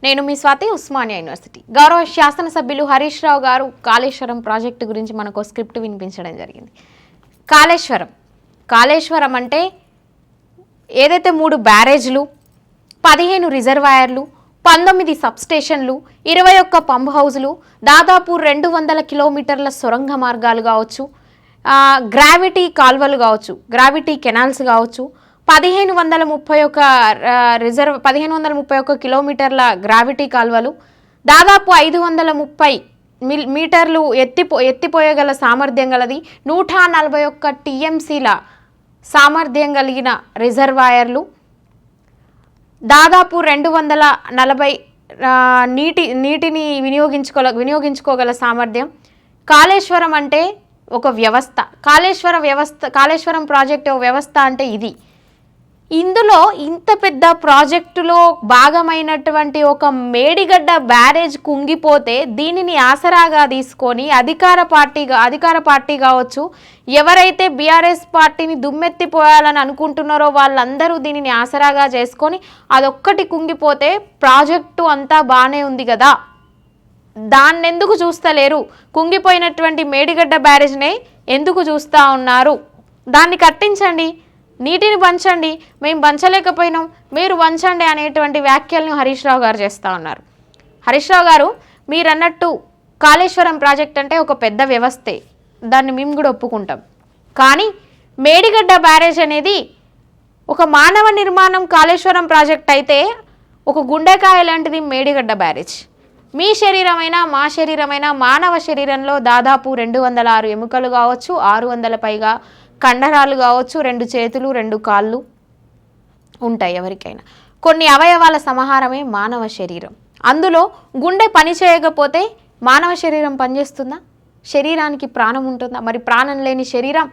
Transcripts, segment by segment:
నేను మీ స్వాతి ఉస్మానియా యూనివర్సిటీ. గౌరవ శాసనసభ్యులు హరీష్ రావు గారు కాళేశ్వరం ప్రాజెక్టు గురించి మనకు స్క్రిప్ట్ వినిపించడం జరిగింది. కాళేశ్వరం అంటే ఏదైతే 3 బ్యారేజ్లు, 15 రిజర్వాయర్లు, 19 సబ్స్టేషన్లు, 21 పంప్ హౌజులు, దాదాపు 200 కిలోమీటర్ల సొరంగ మార్గాలు కావచ్చు, గ్రావిటీ కాల్వలు కావచ్చు, గ్రావిటీ కెనాల్స్ కావచ్చు, 1531 కిలోమీటర్ల గ్రావిటీ కాల్వలు, దాదాపు 530 మీటర్లు ఎత్తిపోయగల సామర్థ్యం గలది, 141 టీఎంసీల సామర్థ్యం కలిగిన రిజర్వాయర్లు, దాదాపు 240 నీటిని వినియోగించుకోగల సామర్థ్యం. కాళేశ్వరం అంటే ఒక వ్యవస్థ. కాళేశ్వరం ప్రాజెక్టు వ్యవస్థ అంటే ఇది. ఇందులో ఇంత పెద్ద ప్రాజెక్టులో భాగమైనటువంటి ఒక మేడిగడ్డ బ్యారేజ్ కుంగిపోతే దీనిని ఆసరాగా తీసుకొని అధికార పార్టీ కావచ్చు, ఎవరైతే బీఆర్ఎస్ పార్టీని దుమ్మెత్తిపోయాలని అనుకుంటున్నారో వాళ్ళందరూ దీనిని ఆసరాగా చేసుకొని అదొక్కటి కుంగిపోతే ప్రాజెక్టు అంతా బాగానే ఉంది కదా, దాన్ని ఎందుకు చూస్తలేరు? కుంగిపోయినటువంటి మేడిగడ్డ బ్యారేజ్నే ఎందుకు చూస్తూ ఉన్నారు? దాన్ని కట్టించండి, నీటిని పంచండి, మేము పంచలేకపోయినాం, మీరు పంచండి అనేటువంటి వ్యాఖ్యలను హరీష్ రావు గారు చేస్తూ ఉన్నారు. హరీష్ రావు గారు, మీరు అన్నట్టు కాళేశ్వరం ప్రాజెక్ట్ అంటే ఒక పెద్ద వ్యవస్థే, దాన్ని మేము కూడా ఒప్పుకుంటాం. కానీ మేడిగడ్డ బ్యారేజ్ అనేది ఒక మానవ నిర్మాణం కాళేశ్వరం ప్రాజెక్ట్ అయితే ఒక గుండెకాయ లాంటిది మేడిగడ్డ బ్యారేజ్. మీ శరీరమైనా మా శరీరమైనా మానవ శరీరంలో దాదాపు 206 ఎముకలు కావచ్చు, 600 పైగా కండరాలు కావచ్చు, 2 చేతులు 2 కాళ్ళు ఉంటాయి ఎవరికైనా. కొన్ని అవయవాల సమాహారమే మానవ శరీరం. అందులో గుండె పని చేయకపోతే మానవ శరీరం పనిచేస్తుందా? శరీరానికి ప్రాణం ఉంటుందా? మరి ప్రాణం లేని శరీరం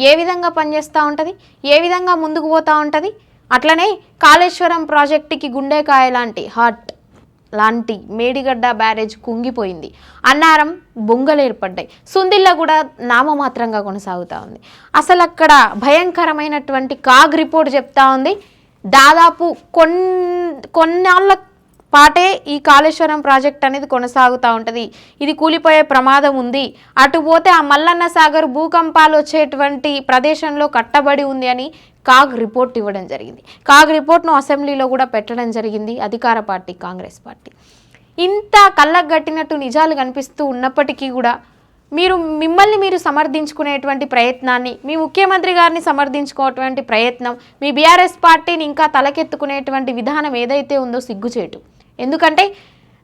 ఏ విధంగా పనిచేస్తూ ఉంటుంది, ఏ విధంగా ముందుకు పోతూ ఉంటుంది? అట్లనే కాళేశ్వరం ప్రాజెక్టుకి గుండెకాయ లాంటి హార్ట్ లాంటి మేడిగడ్డ బ్యారేజ్ కుంగిపోయింది. అన్నారం బొంగలు ఏర్పడ్డాయి. సుందిల్ల కూడా నామమాత్రంగా కొనసాగుతూ ఉంది. అసలు అక్కడ భయంకరమైనటువంటి కాగ్ రిపోర్ట్ చెప్తా ఉంది, దాదాపు కొన్నాళ్ళ పాటే ఈ కాళేశ్వరం ప్రాజెక్ట్ అనేది కొనసాగుతూ ఉంటుంది, ఇది కూలిపోయే ప్రమాదం ఉంది, అటు పోతే ఆ మల్లన్న సాగర్ భూకంపాలు వచ్చేటువంటి ప్రదేశంలో కట్టబడి ఉంది అని కాగ్ రిపోర్ట్ ఇవ్వడం జరిగింది. కాగ్ రిపోర్ట్ను అసెంబ్లీలో కూడా పెట్టడం జరిగింది అధికార పార్టీ కాంగ్రెస్ పార్టీ. ఇంత కళ్ళకు గట్టినట్టు నిజాలు కనిపిస్తూ ఉన్నప్పటికీ కూడా మిమ్మల్ని మీరు సమర్థించుకునేటువంటి ప్రయత్నాన్ని, మీ ముఖ్యమంత్రి గారిని సమర్థించుకోవటువంటి ప్రయత్నం, మీ బీఆర్ఎస్ పార్టీని ఇంకా తలకెత్తుకునేటువంటి విధానం ఏదైతే ఉందో సిగ్గుచేటు. ఎందుకంటే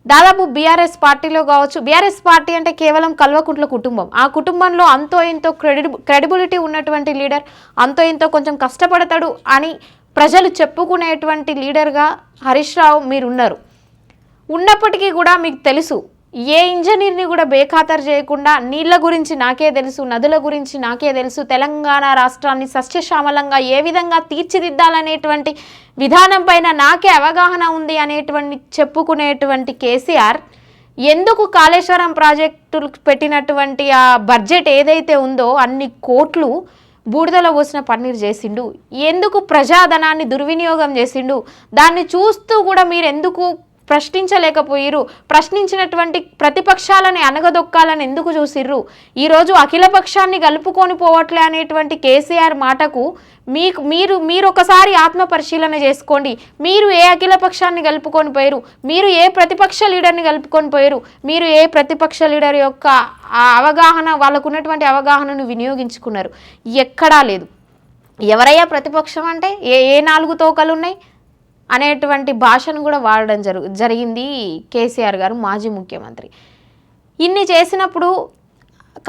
దాదాపు బీఆర్ఎస్ పార్టీలో కావచ్చు, బీఆర్ఎస్ పార్టీ అంటే కేవలం కల్వకుంట్ల కుటుంబం, ఆ కుటుంబంలో అంతో ఇంతో క్రెడిబిలిటీ ఉన్నటువంటి లీడర్, అంతో ఇంతో కొంచెం కష్టపడతాడు అని ప్రజలు చెప్పుకునేటువంటి లీడర్గా హరీష్ రావు మీరున్నారు. ఉన్నప్పటికీ కూడా మీకు తెలుసు, ఏ ఇంజనీర్ని కూడా బేఖాతరు చేయకుండా నీళ్ళ గురించి నాకే తెలుసు, నదుల గురించి నాకే తెలుసు, తెలంగాణ రాష్ట్రాన్ని సస్యశ్యామలంగా ఏ విధంగా తీర్చిదిద్దాలనేటువంటి విధానం పైన నాకే అవగాహన ఉంది అనేటువంటి చెప్పుకునేటువంటి కేసీఆర్ ఎందుకు కాళేశ్వరం ప్రాజెక్టులు పెట్టినటువంటి ఆ బడ్జెట్ ఏదైతే ఉందో అన్ని కోట్లు బూడిదలో పోసిన పన్నీరు చేసిండు? ఎందుకు ప్రజాధనాన్ని దుర్వినియోగం చేసిండు? దాన్ని చూస్తూ కూడా మీరు ఎందుకు ప్రశ్నించలేకపోయిర్రు? ప్రశ్నించినటువంటి ప్రతిపక్షాలని అనగదొక్కాలని ఎందుకు చూసిర్రు? ఈరోజు అఖిలపక్షాన్ని కలుపుకొని పోవట్లే అనేటువంటి కేసీఆర్ మాటకు మీరు ఒకసారి ఆత్మ పరిశీలన చేసుకోండి. మీరు ఏ అఖిలపక్షాన్ని కలుపుకొని పోయారు? మీరు ఏ ప్రతిపక్ష లీడర్ని కలుపుకొని పోయారు? మీరు ఏ ప్రతిపక్ష లీడర్ యొక్క అవగాహన, వాళ్ళకు ఉన్నటువంటి అవగాహనను వినియోగించుకున్నారు? ఎక్కడా లేదు. ఎవరయ్యా ప్రతిపక్షం అంటే ఏ 4 తోకలు ఉన్నాయి అనేటువంటి భాషను కూడా వాడడం జరిగింది కేసీఆర్ గారు, మాజీ ముఖ్యమంత్రి. ఇన్ని చేసినప్పుడు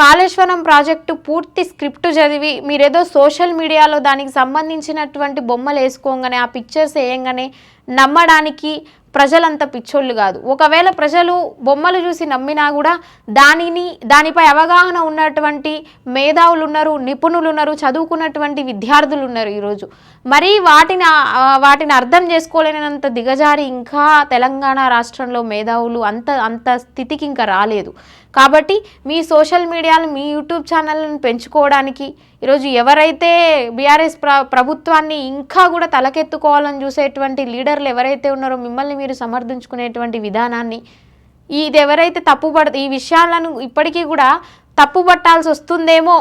కాళేశ్వరం ప్రాజెక్టు పూర్తి స్క్రిప్ట్ చదివి మీరేదో సోషల్ మీడియాలో దానికి సంబంధించినటువంటి బొమ్మలు వేసుకోగానే, ఆ పిక్చర్స్ వేయంగానే నమ్మడానికి ప్రజలంతా పిచ్చోళ్ళు కాదు. ఒకవేళ ప్రజలు బొమ్మలు చూసి నమ్మినా కూడా దానిపై అవగాహన ఉన్నటువంటి మేధావులు ఉన్నారు, నిపుణులు ఉన్నారు, చదువుకున్నటువంటి విద్యార్థులు ఉన్నారు ఈరోజు. మరి వాటిని అర్థం చేసుకోలేనంత దిగజారి ఇంకా తెలంగాణ రాష్ట్రంలో మేధావులు అంత స్థితికి ఇంకా రాలేదు. కాబట్టి మీ సోషల్ మీడియాను, మీ యూట్యూబ్ ఛానళ్ళను పెంచుకోవడానికి ఈరోజు ఎవరైతే బీఆర్ఎస్ ప్రభుత్వాన్ని ఇంకా కూడా తలకెత్తుకోవాలని చూసేటువంటి లీడర్లు ఎవరైతే ఉన్నారో మిమ్మల్ని మీరు సమర్థించుకునేటువంటి విధానాన్ని, ఇది ఎవరైతే ఈ విషయాలను ఇప్పటికీ కూడా తప్పుపట్టాల్సి వస్తుందేమో,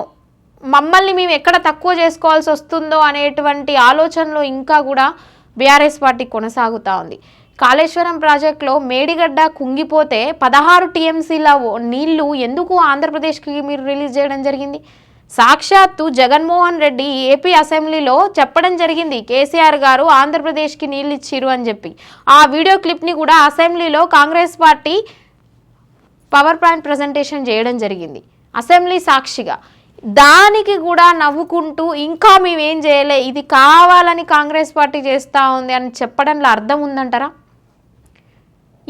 మమ్మల్ని మేము ఎక్కడ తక్కువ చేసుకోవాల్సి వస్తుందో అనేటువంటి ఆలోచనలో ఇంకా కూడా బీఆర్ఎస్ పార్టీ కొనసాగుతూ ఉంది. కాళేశ్వరం ప్రాజెక్టులో మేడిగడ్డ కుంగిపోతే 16 టీఎంసీల నీళ్లు ఎందుకు ఆంధ్రప్రదేశ్కి మీరు రిలీజ్ చేయడం జరిగింది? సాక్షాత్తు జగన్మోహన్ రెడ్డి ఏపీ అసెంబ్లీలో చెప్పడం జరిగింది, కేసీఆర్ గారు ఆంధ్రప్రదేశ్కి నీళ్ళు ఇచ్చిరు అని చెప్పి. ఆ వీడియో క్లిప్ని కూడా అసెంబ్లీలో Congress party power point presentation చేయడం జరిగింది అసెంబ్లీ సాక్షిగా. దానికి కూడా నవ్వుకుంటూ ఇంకా మేమేం చేయలే, ఇది కావాలని కాంగ్రెస్ పార్టీ చేస్తూ ఉంది అని చెప్పడంలో అర్థం ఉందంటారా?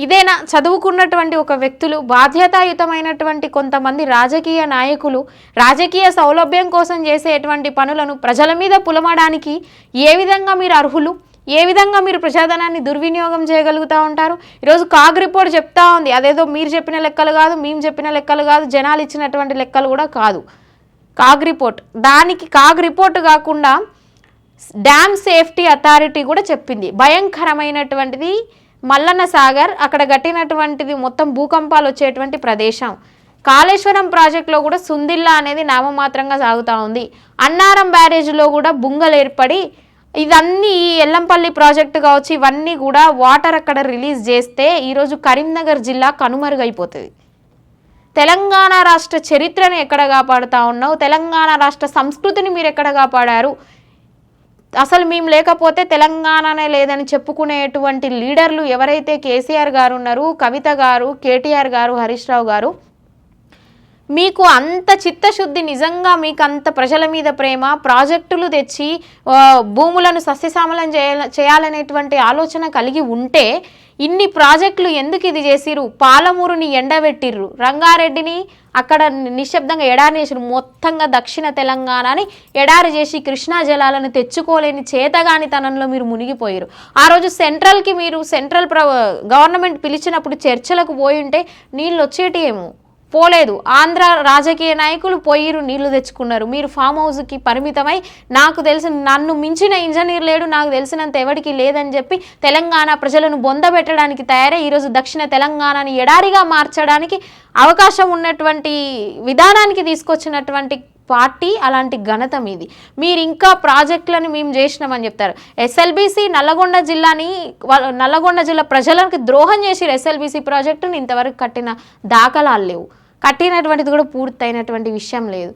ఇదేనా చదువుకున్నటువంటి ఒక వ్యక్తులు, బాధ్యతాయుతమైనటువంటి కొంతమంది రాజకీయ నాయకులు రాజకీయ సౌలభ్యం కోసం చేసేటువంటి పనులను ప్రజల మీద పులమడానికి ఏ విధంగా మీరు అర్హులు? ఏ విధంగా మీరు ప్రజాధనాన్ని దుర్వినియోగం చేయగలుగుతూ ఉంటారు? ఈరోజు కాగ్ రిపోర్ట్ చెప్తా ఉంది, అదేదో మీరు చెప్పిన లెక్కలు కాదు, మేము చెప్పిన లెక్కలు కాదు, జనాలు ఇచ్చినటువంటి లెక్కలు కూడా కాదు. కాగ్ రిపోర్ట్, దానికి కాగ్ రిపోర్ట్ కాకుండా డ్యామ్ సేఫ్టీ అథారిటీ కూడా చెప్పింది భయంకరమైనటువంటిది మల్లన్న సాగర్, అక్కడ కట్టినటువంటిది మొత్తం భూకంపాలు వచ్చేటువంటి ప్రదేశం. కాళేశ్వరం ప్రాజెక్టులో కూడా సుందిల్లా అనేది నామమాత్రంగా సాగుతూ ఉంది. అన్నారం బ్యారేజ్లో కూడా బుంగలు ఏర్పడి ఇదన్నీ ఈ ఎల్లంపల్లి ప్రాజెక్టు కావచ్చు, ఇవన్నీ కూడా వాటర్ అక్కడ రిలీజ్ చేస్తే ఈరోజు కరీంనగర్ జిల్లా కనుమరుగైపోతుంది. తెలంగాణ రాష్ట్ర చరిత్రను ఎక్కడ కాపాడుతూ ఉన్నావు? తెలంగాణ రాష్ట్ర సంస్కృతిని మీరు ఎక్కడ కాపాడారు? అసలు మేము లేకపోతే తెలంగాణనే లేదని చెప్పుకునేటువంటి లీడర్లు ఎవరైతే కేసీఆర్ గారు ఉన్నారు, కవిత గారు, కేటీఆర్ గారు, హరీష్ రావు గారు, మీకు అంత చిత్తశుద్ధి, నిజంగా మీకు అంత ప్రజల మీద ప్రేమ, ప్రాజెక్టులు తెచ్చి భూములను సస్యశ్యామలం చేయాలనేటువంటి ఆలోచన కలిగి ఉంటే ఇన్ని ప్రాజెక్టులు ఎందుకు ఇది చేసిరు? పాలమూరుని ఎండబెట్టిర్రు, రంగారెడ్డిని అక్కడ నిశ్శబ్దంగా ఎడారి చేసిరు, మొత్తంగా దక్షిణ తెలంగాణని ఎడారి చేసి కృష్ణా జలాలను తెచ్చుకోలేని చేతగానితనంలో మీరు మునిగిపోయారు. ఆ రోజు సెంట్రల్కి మీరు గవర్నమెంట్ పిలిచినప్పుడు చర్చలకు పోయి ఉంటే నీళ్ళు వచ్చేటి ఏమో, పోలేదు. ఆంధ్ర రాజకీయ నాయకులు పోయిరు, నీళ్లు తెచ్చుకున్నారు. మీరు ఫామ్ హౌస్కి పరిమితమై నాకు తెలిసిన, నన్ను మించిన ఇంజనీర్ లేడు, నాకు తెలిసినంత ఎవరికి లేదని చెప్పి తెలంగాణ ప్రజలను బొందబెట్టడానికి తయారై ఈరోజు దక్షిణ తెలంగాణని ఎడారిగా మార్చడానికి అవకాశం ఉన్నటువంటి విధానానికి తీసుకొచ్చినటువంటి పార్టీ, అలాంటి ఘనత మీది. మీరు ఇంకా ప్రాజెక్టులను మేము చేసినామని చెప్తారు. ఎస్ఎల్బీసీ నల్లగొండ జిల్లా ప్రజలకు ద్రోహం చేసి ఎస్ఎల్బీసీ ప్రాజెక్టును ఇంతవరకు కట్టిన దాఖలాలు లేవు. కట్టినటువంటిది కూడా పూర్తయినటువంటి విషయం లేదు.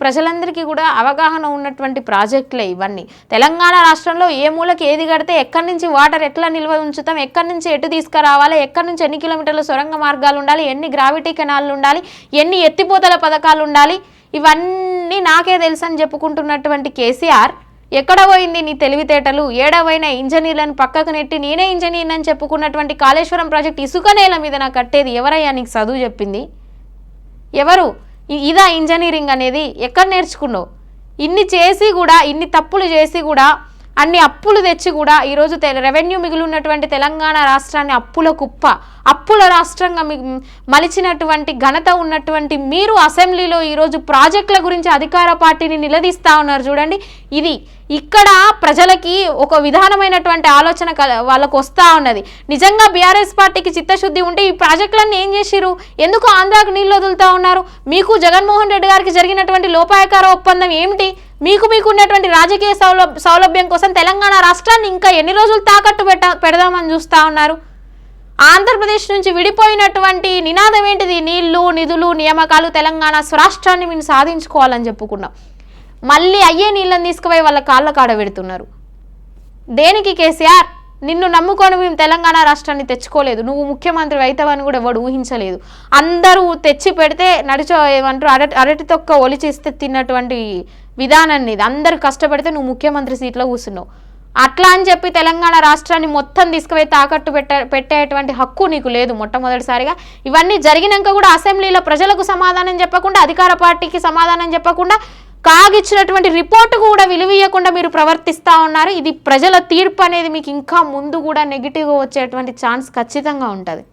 ప్రజలందరికీ కూడా అవగాహన ఉన్నటువంటి ప్రాజెక్టులే ఇవన్నీ. తెలంగాణ రాష్ట్రంలో ఏ మూలకి ఏది కడితే ఎక్కడి నుంచి వాటర్ ఎట్లా నిల్వ ఉంచుతాం, ఎక్కడి నుంచి ఎటు తీసుకురావాలి, ఎక్కడి నుంచి ఎన్ని కిలోమీటర్ల సొరంగ మార్గాలు ఉండాలి, ఎన్ని గ్రావిటీ కెనాల్లు ఉండాలి, ఎన్ని ఎత్తిపోతల పథకాలు ఉండాలి, ఇవన్నీ నాకే తెలుసు అని చెప్పుకుంటున్నటువంటి కేసీఆర్ ఎక్కడ పోయింది నీ తెలివితేటలు? ఏడవైన ఇంజనీర్లను పక్కకు నెట్టి నేనే ఇంజనీర్ అని చెప్పుకున్నటువంటి కాళేశ్వరం ప్రాజెక్ట్ ఇసుక నేల మీద నాకు కట్టేది ఎవరయ్యా? నీకు చదువు చెప్పింది ఎవరు? ఇదా ఇంజనీరింగ్ అనేది? ఎక్కడ నేర్చుకున్నావు? ఇన్ని చేసి కూడా, ఇన్ని తప్పులు చేసి కూడా, అన్ని అప్పులు తెచ్చి కూడా ఈరోజు రెవెన్యూ మిగిలి ఉన్నటువంటి తెలంగాణ రాష్ట్రాన్ని అప్పుల కుప్ప, అప్పుల రాష్ట్రంగా మలిచినటువంటి ఘనత ఉన్నటువంటి మీరు అసెంబ్లీలో ఈరోజు ప్రాజెక్టుల గురించి అధికార పార్టీని నిలదీస్తూ ఉన్నారు. చూడండి, ఇది ఇక్కడ ప్రజలకి ఒక విధానమైనటువంటి ఆలోచన వాళ్ళకు వస్తూ ఉన్నది. నిజంగా బీఆర్ఎస్ పార్టీకి చిత్తశుద్ధి ఉంటే ఈ ప్రాజెక్టులన్నీ ఏం చేసిరు? ఎందుకు ఆంధ్రాకు నీళ్ళు వదులుతూ ఉన్నారు? మీకు జగన్మోహన్ రెడ్డి గారికి జరిగినటువంటి లోపాయకార ఒప్పందం ఏమిటి? మీకు ఉన్నటువంటి రాజకీయ సౌలభ్యం కోసం తెలంగాణ రాష్ట్రాన్ని ఇంకా ఎన్ని రోజులు తాకట్టు పెడదామని చూస్తూ ఉన్నారు? ఆంధ్రప్రదేశ్ నుంచి విడిపోయినటువంటి నినాదం ఏంటిది? నీళ్లు, నిధులు, నియామకాలు, తెలంగాణ స్వరాష్ట్రాన్ని మేము సాధించుకోవాలని చెప్పుకున్నాం. మళ్ళీ అయ్యే నీళ్ళని తీసుకుపోయి వాళ్ళ కాళ్ళ కాడ పెడుతున్నారు. దేనికి కేసీఆర్? నిన్ను నమ్ముకొని మేము తెలంగాణ రాష్ట్రాన్ని తెచ్చుకోలేదు, నువ్వు ముఖ్యమంత్రి అవుతావని కూడా ఎవడు ఊహించలేదు. అందరూ తెచ్చి పెడితే ఏమంటారు అరటి తొక్క ఒలిచిస్తే తిన్నటువంటి విధానాన్ని, అందరూ కష్టపడితే నువ్వు ముఖ్యమంత్రి సీట్లో కూర్చున్నావు. అట్లా అని చెప్పి తెలంగాణ రాష్ట్రాన్ని మొత్తం తీసుకుపోయి తాకట్టు పెట్టేటువంటి హక్కు నీకు లేదు మొట్టమొదటిసారిగా. ఇవన్నీ జరిగినాక కూడా అసెంబ్లీలో ప్రజలకు సమాధానం చెప్పకుండా, అధికార పార్టీకి సమాధానం చెప్పకుండా, కాగిచ్చినటువంటి రిపోర్టు కూడా విలువీయకుండా మీరు ప్రవర్తిస్తూ ఉన్నారు. ఇది ప్రజల తీర్పు అనేది మీకు ఇంకా ముందు కూడా నెగిటివ్గా వచ్చేటువంటి ఛాన్స్ ఖచ్చితంగా ఉంటుంది.